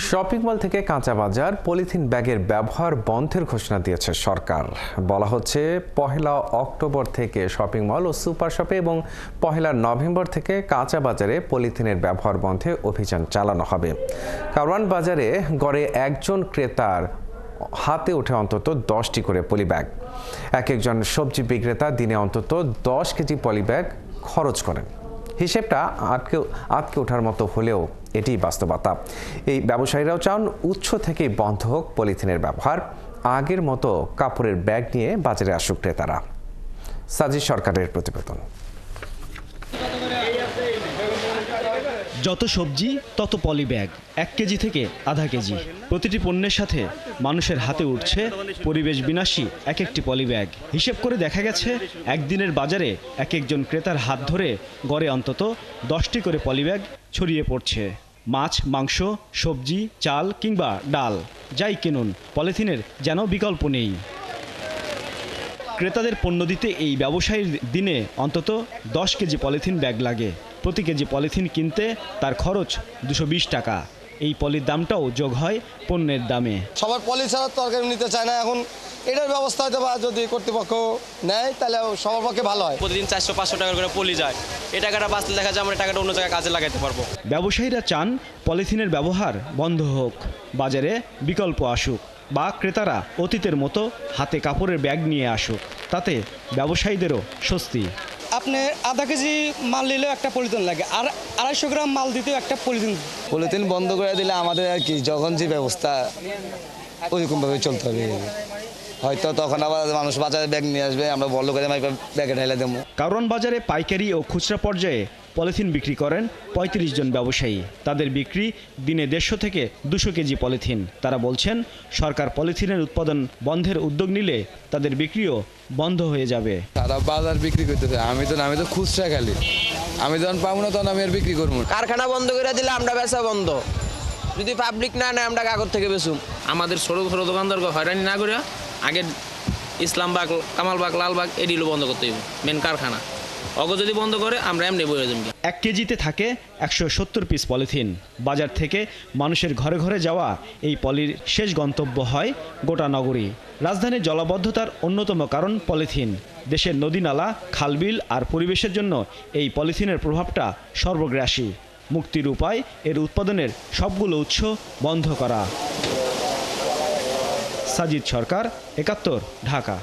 Shopping mall থেকে কাঁচা বাজার পলিথিন ব্যাগের ব্যবহার বন্ধের ঘোষণা দিয়েছে সরকার। বলা হচ্ছে পহেলা অক্টোবর থেকে শপিং মল ও সুপার শপে এবং পহেলা নভেম্বর থেকে কাঁচা বাজারে পলিথিনের ব্যবহার বন্ধে অভিযান চালানো হবে। কারওয়ান বাজারে গড়ে একজন ক্রেতার হাতে ওঠে অন্তত 10টি করে পলিব্যাগ। একজন সবজি বিক্রেতা দিনে অন্তত 10 কেজি পলিব্যাগ খরচ করেন। হিসেবটা আটকে ওঠার মতো হলেও এটি বাস্তবতা। এই ব্যবসায়ীরাও চান উৎস থেকেই বন্ধ হোক পলিথিনের ব্যবহার, আগের মতো কাপড়ের ব্যাগ নিয়ে বাজারে আসুক ক্রেতারা। সাজিদ সরকারের প্রতিবেদন। যত সবজি তত পলিব্যাগ, 1 কেজি থেকে আধা কেজি। প্রতিটি পণ্যের সাথে মানুষের হাতে উঠছে পরিবেশ বিনাশী একটি পলিব্যাগ। হিসেব করে দেখা গেছে একদিনের বাজারে একজন ক্রেতার হাত ধরে গড়ে অন্তত 10টি করে পলিব্যাগ ছড়িয়ে পড়ছে। মাছ, মাংস, সবজি, চাল কিংবা ডাল যাই কিনুন, পলিথিনের যেন বিকল্প নেই। ক্রেতাদের পণ্য দিতে এই ব্যবসায়ীর দিনে অন্তত 10 কেজি পলিথিন ব্যাগ লাগে। প্রতি কেজি পলিথিন কিনতে তার খরচ 220 টাকা। এই পলির দামটাও যোগ হয় পণ্যের দামে। সবার পলি ছাড়া তরকারি নিতে চায় না, এখন এটার ব্যবস্থা হয়তো বা যদি কর্তৃপক্ষ নেয় তাহলে সবার পক্ষে ভালো হয়। প্রতিদিন 400-500 টাকা করে পলি যায়, এই টাকাটা বাঁচলে দেখা যায় আমরা টাকাটা অন্য জায়গায় কাজে লাগাতে পারবো। ব্যবসায়ীরা চান পলিথিনের ব্যবহার বন্ধ হোক, বাজারে বিকল্প আসুক বা ক্রেতারা অতীতের মতো হাতে কাপড়ের ব্যাগ নিয়ে আসুক। তাতে ব্যবসায়ীদেরও স্বস্তি। আপনি আধা কেজি মাল নিলেও একটা পলিথিন লাগে, আর 250 গ্রাম মাল দিতেও একটা পলিথিন বন্ধ করে দিলে আমাদের আর কি যখন যে ব্যবস্থা ওইরকমভাবে চলতে হবে। হয়তো তখন আবার মানুষ বাজারে ব্যাগ নিয়ে আসবে, আমরা বড় করে ব্যাগে ঢেলে দেবো। কারওয়ান বাজারে পাইকারি ও খুচরা পর্যায়ে পলিথিন বিক্রি করেন 35 জন ব্যবসায়ী। তাদের বিক্রি দিনে 150 থেকে 200 কেজি পলিথিন। তারা বলছেন সরকার পলিথিনের উৎপাদন বন্ধের উদ্যোগ নিলে তাদের বিক্রিও বন্ধ হয়ে যাবে। তারা বাজার বিক্রি করতেছে, আমি তো খুচরা খালি, আমি যখন পাবো না তখন আমি আর বিক্রি করবো। কারখানা বন্ধ করে দিলে আমরা বেচা বন্ধ, যদি পাবলিক না নেয় আমরা কাগজ থেকে বেচুম। আমাদের ছোট ছোট দোকানদারকে হয়রানি না করে আগে ইসলামবাগ, কামালবাগ, লালবাগ এগুলো বন্ধ করতে হবে। মেন কারখানা অগ যদি বন্ধ করে আমরা এমনি বয়ে যাবো। 1 কেজিতে থাকে 170 পিস পলিথিন। বাজার থেকে মানুষের ঘরে ঘরে যাওয়া এই পলির শেষ গন্তব্য হয় গোটা নগরী। রাজধানীর জলাবদ্ধতার অন্যতম কারণ পলিথিন। দেশের নদী, নালা, খালবিল আর পরিবেশের জন্য এই পলিথিনের প্রভাবটা সর্বগ্রাসী। মুক্তির উপায় এর উৎপাদনের সবগুলো উৎস বন্ধ করা। সাজিদ সরকার, 71, ঢাকা।